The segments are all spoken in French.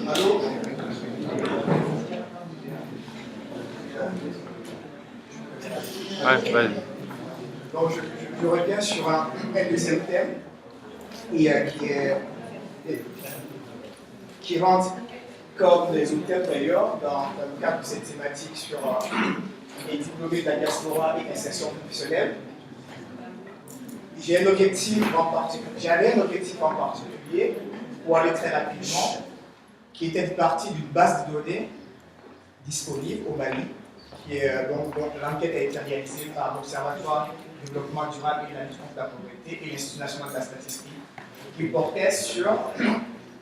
Allô? Ouais, vas-y. Donc, je reviens sur un deuxième thème qui rentre comme les autres thèmes d'ailleurs dans le cadre de cette thématique sur les diplômés de la diaspora et l'insertion professionnelle. J'avais un objectif en particulier pour aller très rapidement, qui était une partie d'une base de données disponible au Mali, dont l'enquête a été réalisée par l'Observatoire du développement durable et de la lutte contre la pauvreté et l'Institut national de la statistique, qui portait sur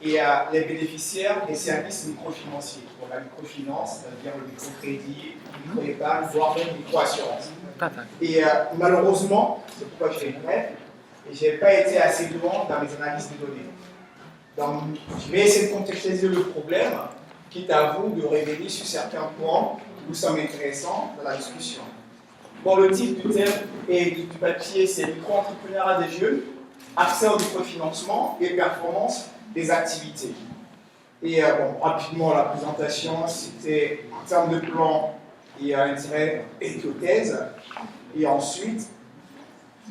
les bénéficiaires des services microfinanciers. Pour la microfinance, c'est-à-dire le microcrédit, le micro-épargne, voire même micro-assurance. Et malheureusement, c'est pourquoi je fais bref, et je n'ai pas été assez loin dans mes analyses de données. Donc, je vais essayer de contextualiser le problème, quitte à vous de revenir sur certains points qui vous semblent intéressants dans la discussion. Bon, le titre du thème et du papier, c'est micro-entrepreneuriat des jeunes, accès au microfinancement et performance des activités. Et rapidement, la présentation, c'était en termes de plan et intérêt et hypothèse. Et ensuite,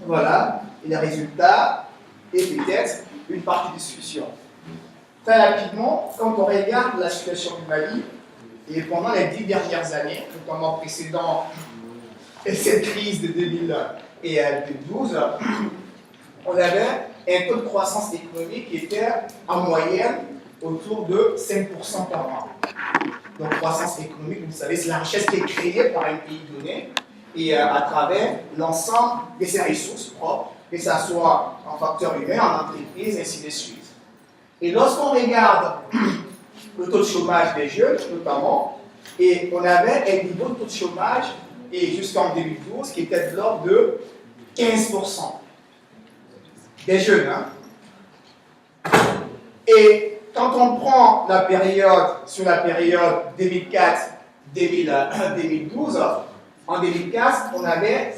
voilà, et les résultats et peut-être une partie de discussion. Très rapidement, quand on regarde la situation du Mali, et pendant les 10 dernières années, notamment précédant cette crise de 2000 et 2012, on avait un taux de croissance économique qui était en moyenne autour de 5% par an. Donc, croissance économique, vous savez, c'est la richesse qui est créée par un pays donné et à travers l'ensemble de ses ressources propres, que ce soit en facteur humain, en entreprise, ainsi de suite. Et lorsqu'on regarde le taux de chômage des jeunes, notamment, et on avait un niveau de taux de chômage et jusqu'en 2012 qui était de l'ordre de 15% des jeunes. Et quand on prend la période, sur la période 2004-2012, en 2004, on avait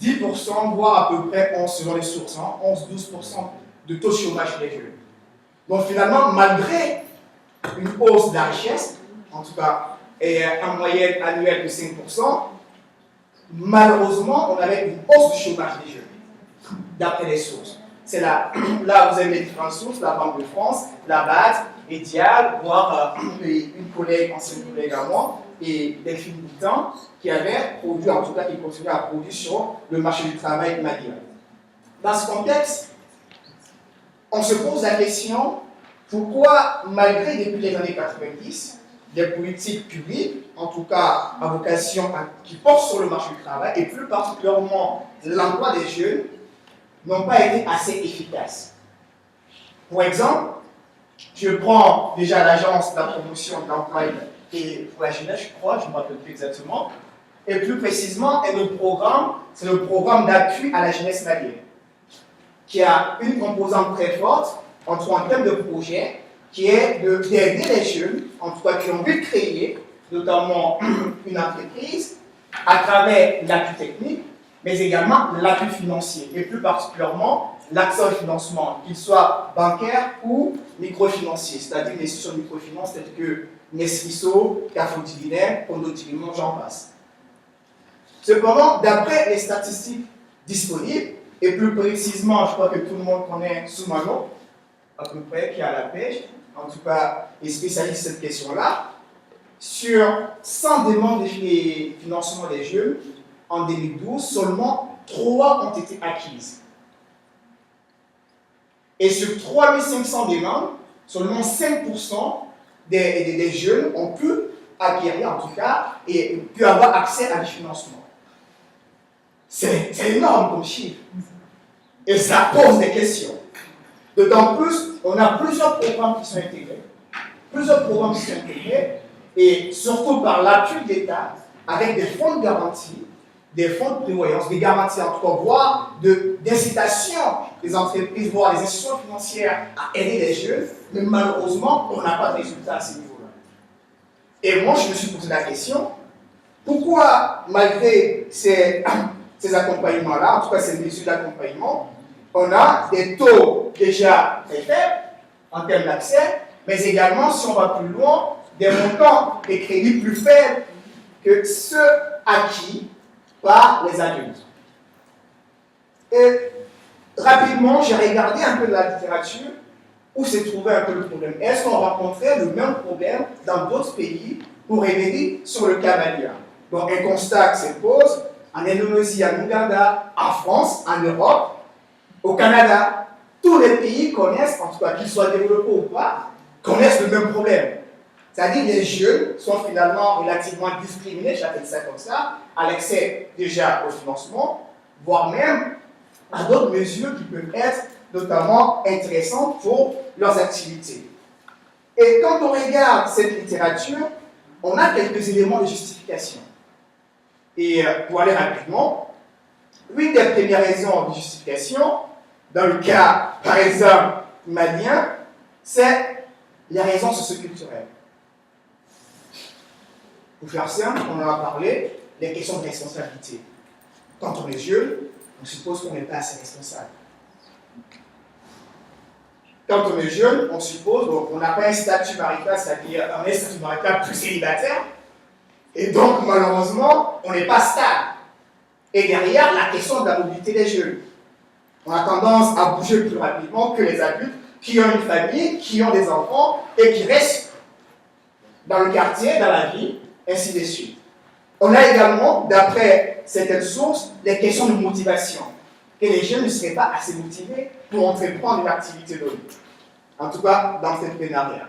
10%, voire à peu près 11, selon les sources, 11-12% de taux de chômage des jeunes. Donc finalement, malgré une hausse de la richesse, en tout cas, et en moyenne annuelle de 5%, malheureusement, on avait une hausse du chômage des jeunes, d'après les sources. C'est là vous avez les différentes sources, la Banque de France, la BAD, et Dial, voire une collègue, ancienne collègue à moi, et Delphine Boutin, qui avait produit, en tout cas qui continue à produire sur le marché du travail malien. Dans ce contexte, on se pose la question, pourquoi, malgré depuis les années 90, des politiques publiques, en tout cas à vocation qui portent sur le marché du travail, et plus particulièrement l'emploi des jeunes, n'ont pas été assez efficaces. Pour exemple, je prends déjà l'agence de la promotion de l'emploi et pour la jeunesse, je crois, je ne me rappelle plus exactement, et plus précisément, c'est le programme d'appui à la jeunesse malienne, qui a une composante très forte en termes de projet, qui est d'aider les jeunes, en tout cas qui ont envie de créer, notamment une entreprise, à travers l'appui technique, mais également l'appui financier, et plus particulièrement l'accès au financement, qu'il soit bancaire ou microfinancier, c'est-à-dire les institutions de microfinance telles que Nesriso, Carrefour Dividende, Condo Dividende, j'en passe. Cependant, d'après les statistiques disponibles, et plus précisément, je crois que tout le monde connaît Soumano, à peu près, qui est à la pêche, en tout cas, est spécialiste de cette question-là, sur 100 demandes de financement des jeunes, en 2012, seulement 3 ont été acquises. Et sur 3500 demandes, seulement 5% des jeunes ont pu acquérir, en tout cas, et pu avoir accès à du financement. C'est énorme comme chiffre. Et ça pose des questions. D'autant plus, on a plusieurs programmes qui sont intégrés. Et surtout par l'appui de l'État, avec des fonds de garantie, des fonds de prévoyance, des garanties en tout cas, voire d'incitation des entreprises, voire des institutions financières à aider les jeunes, mais malheureusement, on n'a pas de résultat à ce niveau-là. Et moi, je me suis posé la question, pourquoi, malgré ces accompagnements-là, en tout cas ces mesures d'accompagnement, on a des taux déjà très faibles en termes d'accès, mais également, si on va plus loin, des montants de crédits plus faibles que ceux acquis par les adultes. Et rapidement, j'ai regardé un peu de la littérature où s'est trouvé un peu le problème. Est-ce qu'on rencontrait le même problème dans d'autres pays pour revenir sur le cas malien? Donc un constat qui se pose en Indonésie, en Ouganda, en France, en Europe, au Canada. Tous les pays connaissent, en tout cas qu'ils soient développés ou pas, connaissent le même problème. C'est-à-dire les jeunes sont finalement relativement discriminés, j'appelle ça comme ça, à l'accès déjà au financement, voire même à d'autres mesures qui peuvent être notamment intéressantes pour leurs activités. Et quand on regarde cette littérature, on a quelques éléments de justification. Et pour aller rapidement, l'une des premières raisons de justification, dans le cas, par exemple, malien, c'est les raisons socioculturelles. Pour faire simple, on en a parlé, les questions de responsabilité. Quand on est jeune, on suppose qu'on n'est pas assez responsable. Quand on est jeune, on suppose qu'on n'a pas un statut marital, c'est-à-dire un statut marital plus célibataire, et donc malheureusement, on n'est pas stable. Et derrière, la question de la mobilité des jeunes. On a tendance à bouger plus rapidement que les adultes qui ont une famille, qui ont des enfants et qui restent dans le quartier, dans la vie, ainsi de suite. On a également, d'après certaines sources, les questions de motivation. Que les jeunes ne seraient pas assez motivés pour entreprendre une activité donnée. En tout cas, dans cette plénière.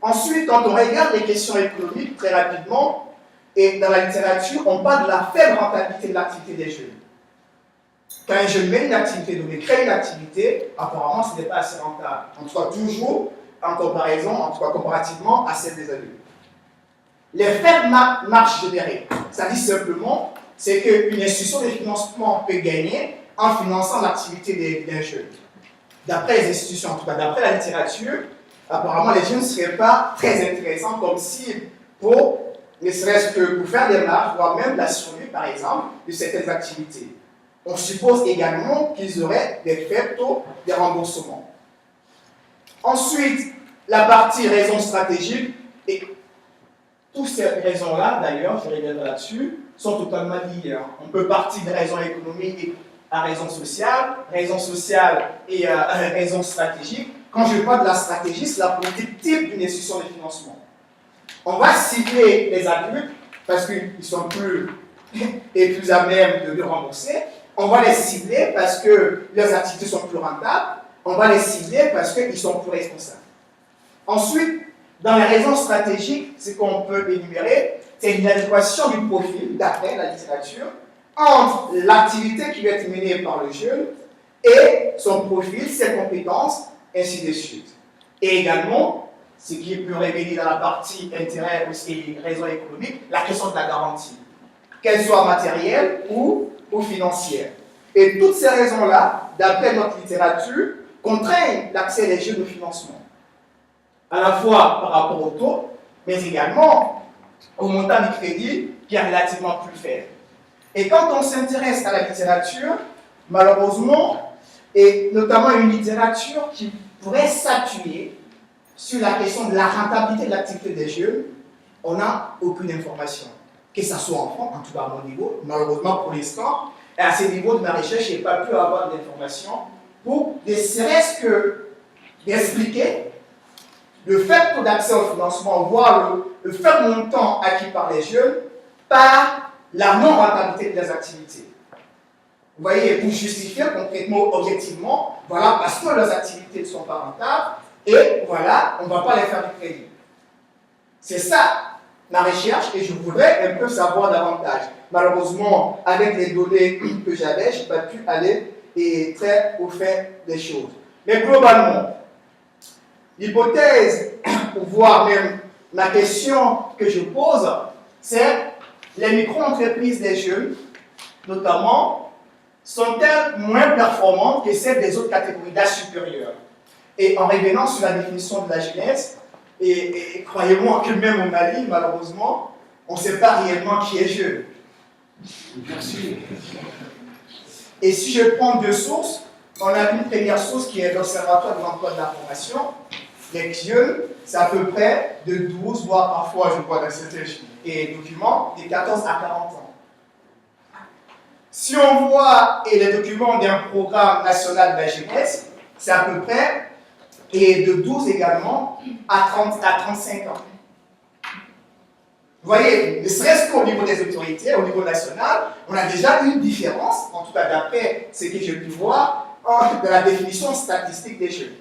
Ensuite, quand on regarde les questions économiques très rapidement, et dans la littérature, on parle de la faible rentabilité de l'activité des jeunes. Quand un jeune met une activité donnée, crée une activité, apparemment, ce n'est pas assez rentable. En tout cas, toujours en comparaison, en tout cas comparativement à celle des adultes. Les faibles marges générées, ça dit simplement, c'est qu'une institution de financement peut gagner en finançant l'activité d'un jeune. D'après les institutions, en tout cas d'après la littérature, apparemment les jeunes ne seraient pas très intéressants comme cible pour, ne serait-ce que pour faire des marges, voire même la survie, par exemple, de certaines activités. On suppose également qu'ils auraient des faibles taux de remboursement. Ensuite, la partie raison stratégique, et toutes ces raisons-là, d'ailleurs, je reviendrai là-dessus, sont totalement liées. On peut partir de raisons économiques à raisons sociales et à raisons stratégiques. Quand je parle de la stratégie, c'est la politique type d'une institution de financement. On va cibler les adultes parce qu'ils sont plus à même de rembourser. On va les cibler parce que leurs activités sont plus rentables. On va les cibler parce qu'ils sont plus responsables. Ensuite, dans les raisons stratégiques, ce qu'on peut énumérer, c'est l'adéquation du profil, d'après la littérature, entre l'activité qui va être menée par le jeune et son profil, ses compétences, ainsi de suite. Et également, ce qui peut révéler dans la partie intérêt et raisons économiques, la question de la garantie, qu'elle soit matérielle ou financière. Et toutes ces raisons-là, d'après notre littérature, contraignent l'accès des jeunes au financement. À la fois par rapport au taux, mais également au montant du crédit qui est relativement plus faible. Et quand on s'intéresse à la littérature, malheureusement, et notamment une littérature qui pourrait s'appuyer sur la question de la rentabilité de l'activité des jeunes, on n'a aucune information. Que ce soit en France, en tout cas à mon niveau, malheureusement pour l'instant, et à ce niveau de ma recherche, je n'ai pas pu avoir d'informations pour ne serait-ce que d'expliquer le faible taux d'accès au financement, voire le faible montant acquis par les jeunes, par la non-rentabilité de leurs activités. Vous voyez, pour justifier concrètement, objectivement, voilà, parce que leurs activités ne sont pas rentables, et voilà, on ne va pas les faire du crédit. C'est ça ma recherche, et je voudrais un peu savoir davantage. Malheureusement, avec les données que j'avais, je n'ai pas pu aller très au fait des choses. Mais globalement, l'hypothèse, voire même la question que je pose, c'est les micro-entreprises des jeunes, notamment, sont-elles moins performantes que celles des autres catégories d'âge supérieur? Et en revenant sur la définition de la jeunesse, et croyez-moi que même au Mali, malheureusement, on ne sait pas réellement qui est jeune. Merci. Et si je prends deux sources, on a une première source qui est l'Observatoire de l'emploi de la formation, Les jeunes, c'est à peu près de 12, voire parfois, je vois dans certains documents, de 14 à 40 ans. Si on voit les documents d'un programme national de la jeunesse, c'est à peu près, et de 12 également, à 35 ans. Vous voyez, ne serait-ce qu'au niveau des autorités, au niveau national, on a déjà une différence, en tout cas d'après ce que j'ai pu voir, de la définition statistique des jeunes.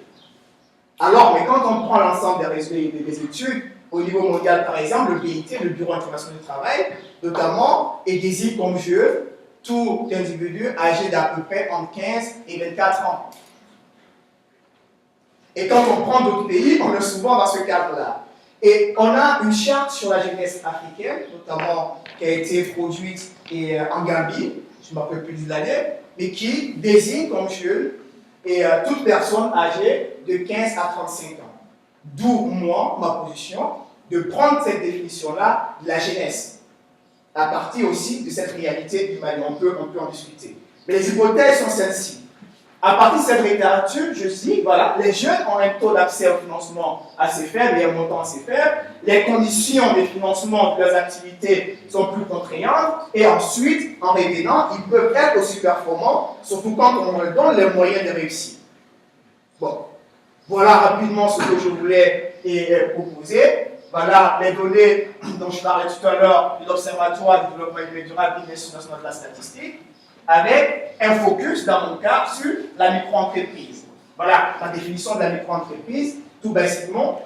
Alors, mais quand on prend l'ensemble des études, au niveau mondial par exemple, le BIT, le Bureau international du travail, notamment, est désigne comme jeune tout individu âgé d'à peu près entre 15 et 24 ans. Et quand on prend d'autres pays, on est souvent dans ce cadre-là. Et on a une charte sur la jeunesse africaine, notamment qui a été produite en Gambie, je ne me rappelle plus de l'année, mais qui désigne comme jeune toute personne âgée de 15 à 35 ans. D'où moi, ma position, de prendre cette définition-là de la jeunesse, à partir aussi de cette réalité du Mali. On peut en discuter. Mais les hypothèses sont celles-ci. À partir de cette littérature, je dis, voilà, les jeunes ont un taux d'accès au financement assez faible et un montant assez faible. Les conditions de financement de leurs activités sont plus contraignantes. Et ensuite, en revenant, ils peuvent être aussi performants, surtout quand on leur donne les moyens de réussir. Bon, voilà rapidement ce que je voulais proposer. Voilà les données dont je parlais tout à l'heure de l'Observatoire du développement durable de l'Institut national de la statistique, avec un focus, dans mon cas, sur la micro-entreprise. Voilà la définition de la micro-entreprise. Tout basiquement,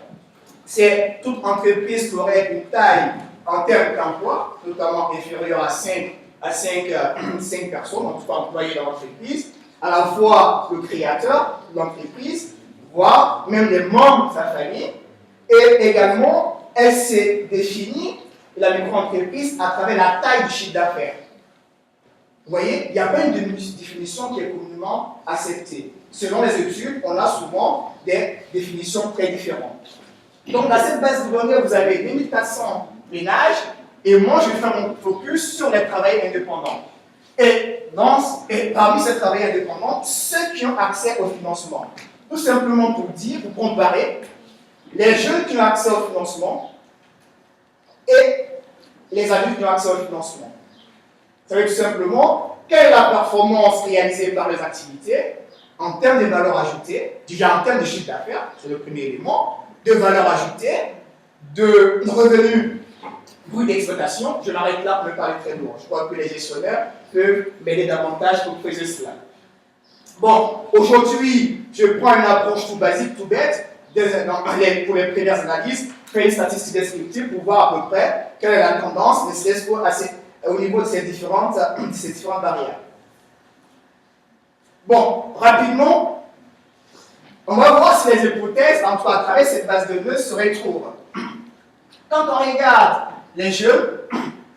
c'est toute entreprise qui aurait une taille en termes d'emploi, notamment inférieure à 5 personnes, en tout cas employés dans l'entreprise, à la fois le créateur de l'entreprise, voire même les membres de sa famille, et également, elle s'est définie, la micro-entreprise, à travers la taille du chiffre d'affaires. Vous voyez, il n'y a pas une définition qui est communément acceptée. Selon les études, on a souvent des définitions très différentes. Donc, dans cette base de données, vous avez 2400 ménages, et moi, je vais faire mon focus sur les travailleurs indépendants. Et parmi ces travailleurs indépendants, ceux qui ont accès au financement. Tout simplement pour dire, pour comparer, les jeunes qui ont accès au financement et les adultes qui ont accès au financement. Ça veut dire tout simplement quelle est la performance réalisée par les activités en termes de valeur ajoutée, déjà en termes de chiffre d'affaires, c'est le premier élément, de valeur ajoutée, de revenus brut d'exploitation. Je m'arrête là pour me parler très loin. Je crois que les gestionnaires peuvent m'aider davantage pour creuser cela. Bon, aujourd'hui, je prends une approche tout basique, tout bête, pour les premières analyses, faire une statistique descriptive pour voir à peu près quelle est la tendance, ne serait-ce au niveau de ces différentes barrières. Bon, rapidement, on va voir si les hypothèses, en tout cas à travers cette base de données, se retrouvent. Quand on regarde les jeunes,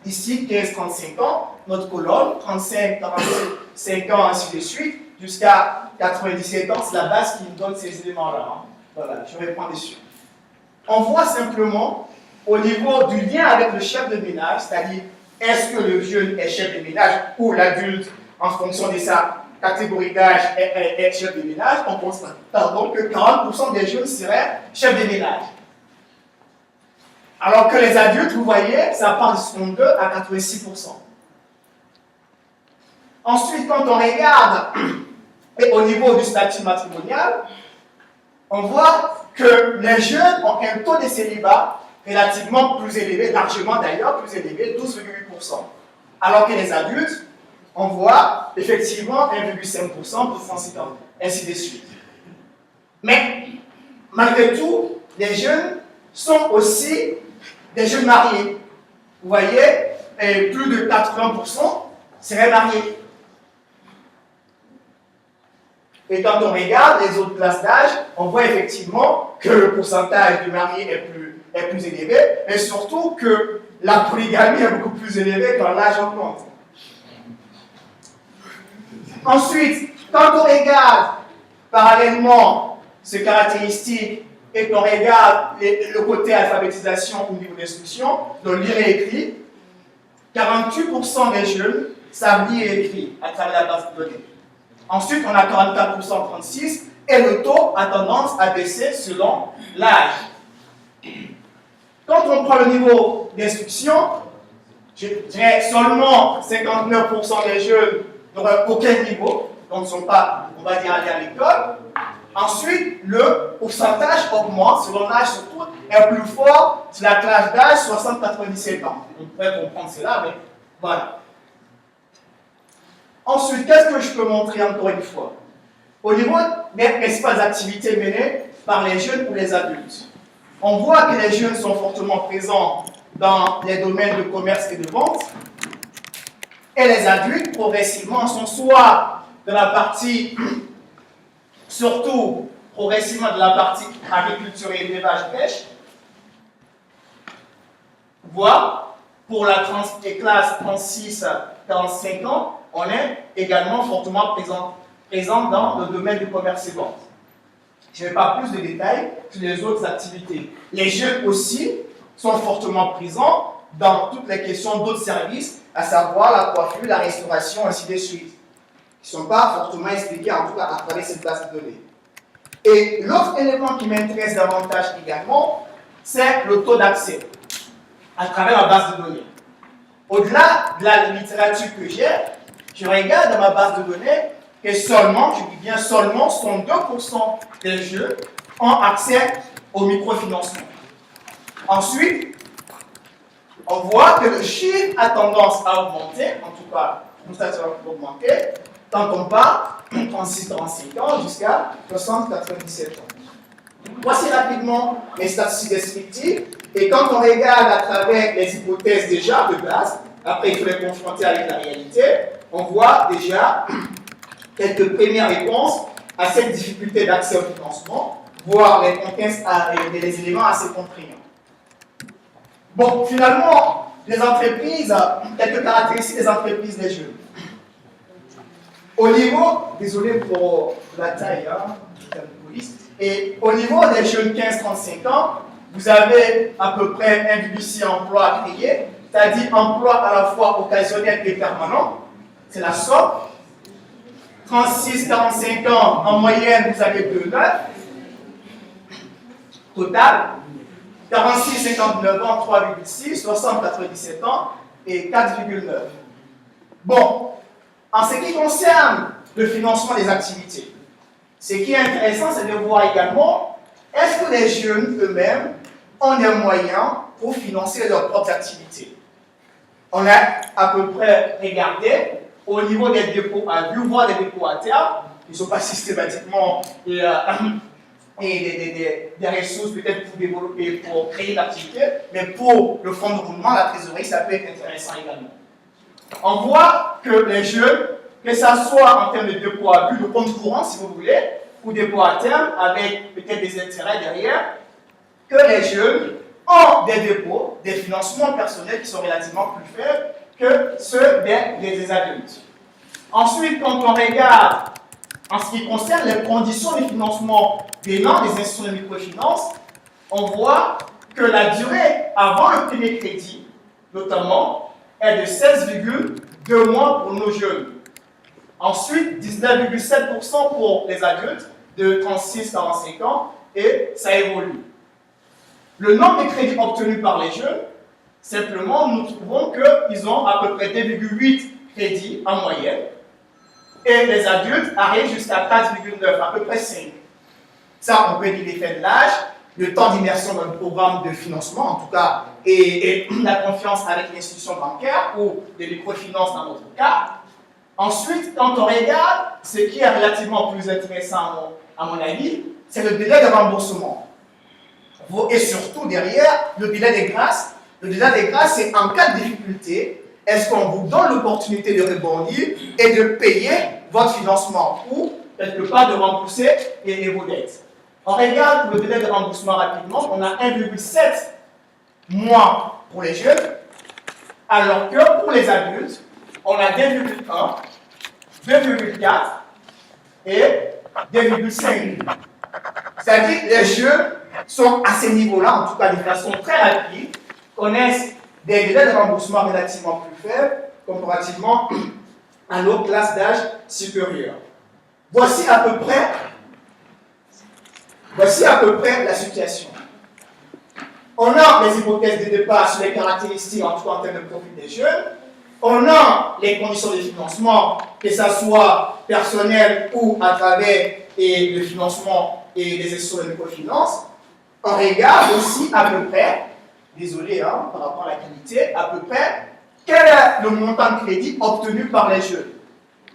ici 15-35 ans, notre colonne, 35-45 ans, ainsi de suite, jusqu'à 97 ans, c'est la base qui nous donne ces éléments-là. Hein. Voilà, je vais prendre dessus. On voit simplement, au niveau du lien avec le chef de ménage, c'est-à-dire, est-ce que le jeune est chef de ménage ou l'adulte, en fonction de sa catégorie d'âge, est chef de ménage, on constate que 40% des jeunes seraient chefs de ménage. Alors que les adultes, vous voyez, ça part de 62 à 86%. Ensuite, quand on regarde au niveau du statut matrimonial, on voit que les jeunes ont un taux de célibat relativement plus élevé, largement d'ailleurs plus élevé, 12,8%. Alors que les adultes, on voit effectivement 1,5% pour 36 ans, ainsi de suite. Mais, malgré tout, les jeunes sont aussi des jeunes mariés. Vous voyez, plus de 80% seraient mariés. Et quand on regarde les autres classes d'âge, on voit effectivement que le pourcentage de mariés est plus élevé, mais surtout que la polygamie est beaucoup plus élevée quand l'âge augmente. Ensuite, quand on regarde parallèlement ces caractéristiques et qu'on regarde le côté alphabétisation au niveau d'instruction, donc lire et écrire, 48% des jeunes savent lire et écrire à travers la base de données. Ensuite, on a 44%, 36%, et le taux a tendance à baisser selon l'âge. Quand on prend le niveau d'instruction, je dirais seulement 59% des jeunes n'auraient aucun niveau, donc ne sont pas, on va dire, allés à l'école. Ensuite, le pourcentage augmente selon l'âge, surtout, est plus fort sur la classe d'âge 60-97 ans. On pourrait comprendre cela, mais voilà. Ensuite, qu'est-ce que je peux montrer encore une fois? Au niveau des principales activités menées par les jeunes ou les adultes, on voit que les jeunes sont fortement présents dans les domaines de commerce et de vente, et les adultes, progressivement, sont soit dans la partie, surtout progressivement de la partie agriculture et élevage pêche, voire pour la classe 36-45 ans, on est également fortement présent dans le domaine du commerce et vente. Je ne vais pas plus de détails sur les autres activités. Les jeunes aussi sont fortement présents dans toutes les questions d'autres services, à savoir la coiffure, la restauration, ainsi de suite, qui ne sont pas fortement expliqués, en tout cas à travers cette base de données. Et l'autre élément qui m'intéresse davantage également, c'est le taux d'accès à travers la base de données. Au-delà de la littérature que j'ai, je regarde dans ma base de données que seulement, je dis bien seulement, 62% des jeunes ont accès au microfinancement. Ensuite, on voit que le chiffre a tendance à augmenter, en tout cas, ça va augmenter, quand on part de 36-35 ans jusqu'à 60-97 ans. Voici rapidement les statistiques descriptives, et quand on regarde à travers les hypothèses déjà de base, après il faut les confronter avec la réalité, on voit déjà quelques premières réponses à cette difficulté d'accès au financement, voire les éléments assez contraignants. Bon, finalement, les entreprises, quelques caractéristiques des entreprises des jeunes. Au niveau, désolé pour la taille, et au niveau des jeunes 15-35 ans, vous avez à peu près 1,6 emploi à créer, c'est-à-dire emploi à la fois occasionnel et permanent, c'est la somme. 36-45 ans, en moyenne, vous avez 2,9 total. 46-59 ans, 3,6, 60-97 ans et 4,9. Bon, en ce qui concerne le financement des activités, ce qui est intéressant, c'est de voir également, est-ce que les jeunes eux-mêmes ont des moyens pour financer leurs propres activités? On a à peu près regardé au niveau des dépôts à vue, voire des dépôts à terme, ils ne sont pas systématiquement des ressources peut-être pour développer, pour créer l'activité, mais pour le fonds de roulement, la trésorerie, ça peut être intéressant également. On voit que les jeunes, que ça soit en termes de dépôt à vue, de compte courant si vous voulez, ou dépôt à terme, avec peut-être des intérêts derrière, que les jeunes ont des dépôts, des financements personnels qui sont relativement plus faibles que ceux des adultes. Ensuite, quand on regarde en ce qui concerne les conditions de financement venant des institutions de microfinance, on voit que la durée avant le premier crédit, notamment, est de 16,2 mois pour nos jeunes. Ensuite, 19,7% pour les adultes de 36-45 ans, et ça évolue. Le nombre de crédits obtenus par les jeunes, simplement, nous trouvons qu'ils ont à peu près 2,8 crédits en moyenne, et les adultes arrivent jusqu'à 4,9, à peu près 5. Ça, on peut dire l'effet de l'âge, le temps d'immersion dans le programme de financement, en tout cas, et la confiance avec l'institution bancaire ou de microfinance dans notre cas. Ensuite, quand on regarde, ce qui est relativement plus intéressant à mon avis, c'est le délai de remboursement. Et surtout, derrière, le délai de grâce. Le délai de grâce, c'est en cas de difficulté, est-ce qu'on vous donne l'opportunité de rebondir et de payer votre financement ou, quelque part, de rembourser vos dettes. On regarde le délai de remboursement rapidement, on a 1,7 mois pour les jeunes, alors que pour les adultes, on a 2,1, 2,4 et 2,5. C'est-à-dire que les jeunes sont à ces niveaux-là, en tout cas de façon très rapide, connaissent des délais de remboursement relativement plus faibles comparativement à nos classes d'âge supérieures. Voici à peu près Voici à peu près la situation. On a les hypothèses de départ sur les caractéristiques, en tout cas en termes de profil des jeunes. On a les conditions de financement, que ce soit personnel ou à travers le financement et les institutions de microfinance. On regarde aussi à peu près, désolé par rapport à la qualité, à peu près, quel est le montant de crédit obtenu par les jeunes.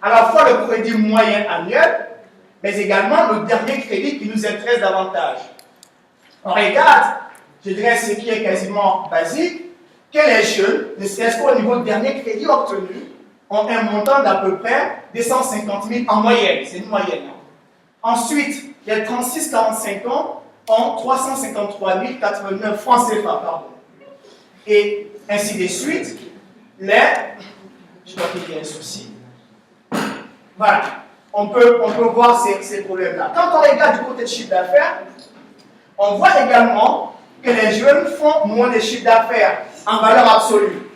À la fois le crédit moyen annuel, mais également le dernier crédit qui nous intéresse davantage. On regarde, je dirais ce qui est quasiment basique, que les jeunes, ne serait-ce qu'au niveau du dernier crédit obtenu, ont un montant d'à peu près 250 000 en moyenne, c'est une moyenne. Ensuite, les 36-45 ans ont 353 089 francs CFA, pardon. Et ainsi de suite, je crois qu'il y a un souci. Voilà, on peut voir ces problèmes-là. Quand on regarde du côté de chiffre d'affaires, on voit également que les jeunes font moins de chiffre d'affaires en valeur absolue.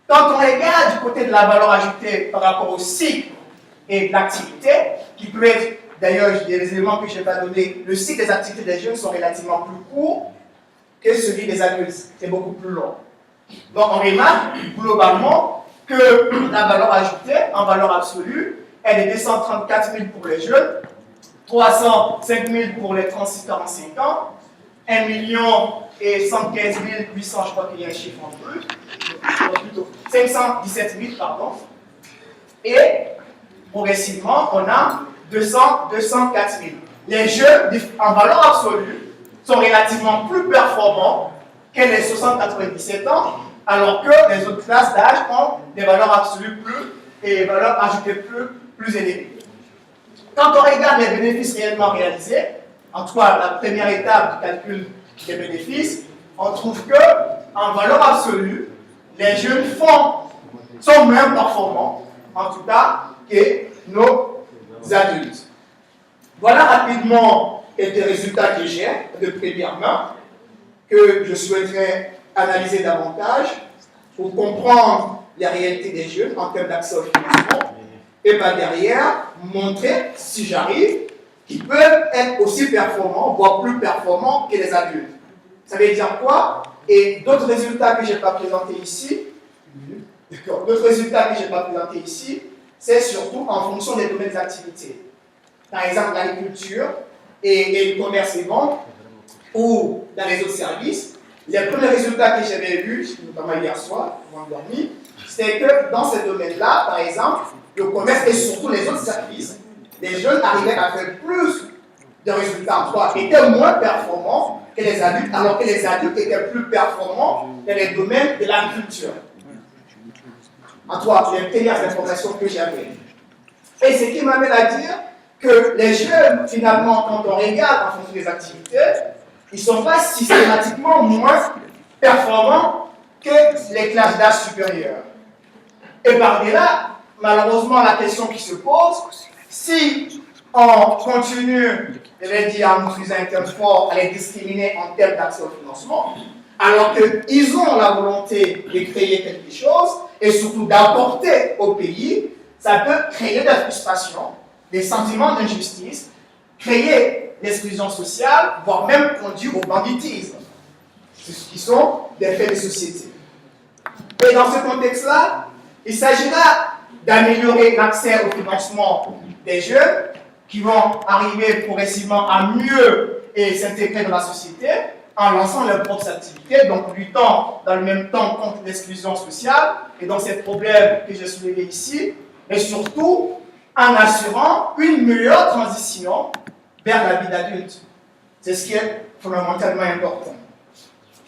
Quand on regarde du côté de la valeur ajoutée par rapport au cycle et de l'activité, qui peut être, d'ailleurs, il y a des éléments que je n'ai pas donnés, le cycle des activités des jeunes sont relativement plus courts que celui des adultes, c'est beaucoup plus long. Donc on remarque globalement que la valeur ajoutée en valeur absolue, elle est de 234 000 pour les jeunes, 305 000 pour les 36-45 ans, 1 115 800, je crois qu'il y a un chiffre en plus, plutôt 517 000, pardon, et progressivement, on a 204 000. Les jeunes, en valeur absolue, sont relativement plus performants que les 60-97 ans, alors que les autres classes d'âge ont des valeurs absolues et des valeurs ajoutées plus élevées. Quand on regarde les bénéfices réellement réalisés, en tout cas la première étape du calcul des bénéfices, on trouve que en valeur absolue, les jeunes sont moins performants, en tout cas, que nos adultes. Voilà rapidement quelques résultats que j'ai de première main, que je souhaiterais analyser davantage pour comprendre la réalité des jeunes en termes d'accès au financement et par derrière montrer, si j'arrive, qu'ils peuvent être aussi performants, voire plus performants que les adultes. Ça veut dire quoi? Et d'autres résultats que je n'ai pas présentés ici, c'est surtout en fonction des domaines d'activité. Par exemple, l'agriculture et le commerce et vente, ou dans les autres services. Les premiers résultats que j'avais vus, notamment hier soir, vendredi, c'était que dans ces domaines-là, par exemple, le commerce et surtout les autres services, les jeunes arrivaient à faire plus de résultats, étaient moins performants que les adultes, alors que les adultes étaient plus performants dans les domaines de l'agriculture. En tout cas, les premières informations que j'avais. Et ce qui m'amène à dire que les jeunes, finalement, quand on regarde en fonction des activités, ils ne sont pas systématiquement moins performants que les classes d'âge supérieures. Et par-delà, malheureusement, la question qui se pose, si on continue, je vais dire en utilisant un terme fort, à les discriminer en termes d'accès au financement, alors qu'ils ont la volonté de créer quelque chose et surtout d'apporter au pays, ça peut créer de la frustration, des sentiments d'injustice, créer l'exclusion sociale, voire même conduire au banditisme, ce qui sont des faits de société. Et dans ce contexte-là, il s'agira d'améliorer l'accès au financement des jeunes qui vont arriver progressivement à mieux s'intégrer dans la société en lançant leurs propres activités, donc luttant dans le même temps contre l'exclusion sociale et dans ces problèmes que j'ai soulevés ici, et surtout en assurant une meilleure transition vers la vie d'adulte. C'est ce qui est fondamentalement important.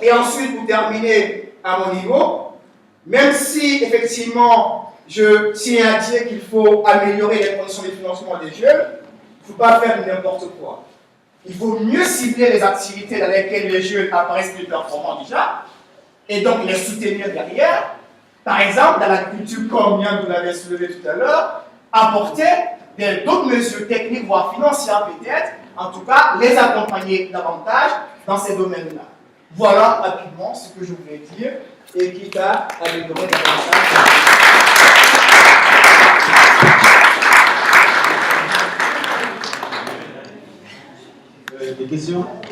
Et ensuite, pour terminer à mon niveau, même si effectivement je tiens à dire qu'il faut améliorer les conditions de financement des jeunes, il ne faut pas faire n'importe quoi. Il faut mieux cibler les activités dans lesquelles les jeunes apparaissent plus performants déjà, et donc les soutenir derrière. Par exemple, dans l'agriculture, comme bien vous l'avez soulevé tout à l'heure, apporter d'autres mesures techniques, voire financières peut-être, en tout cas, les accompagner davantage dans ces domaines-là. Voilà rapidement ce que je voulais dire, et quitte à améliorer davantage. des questions?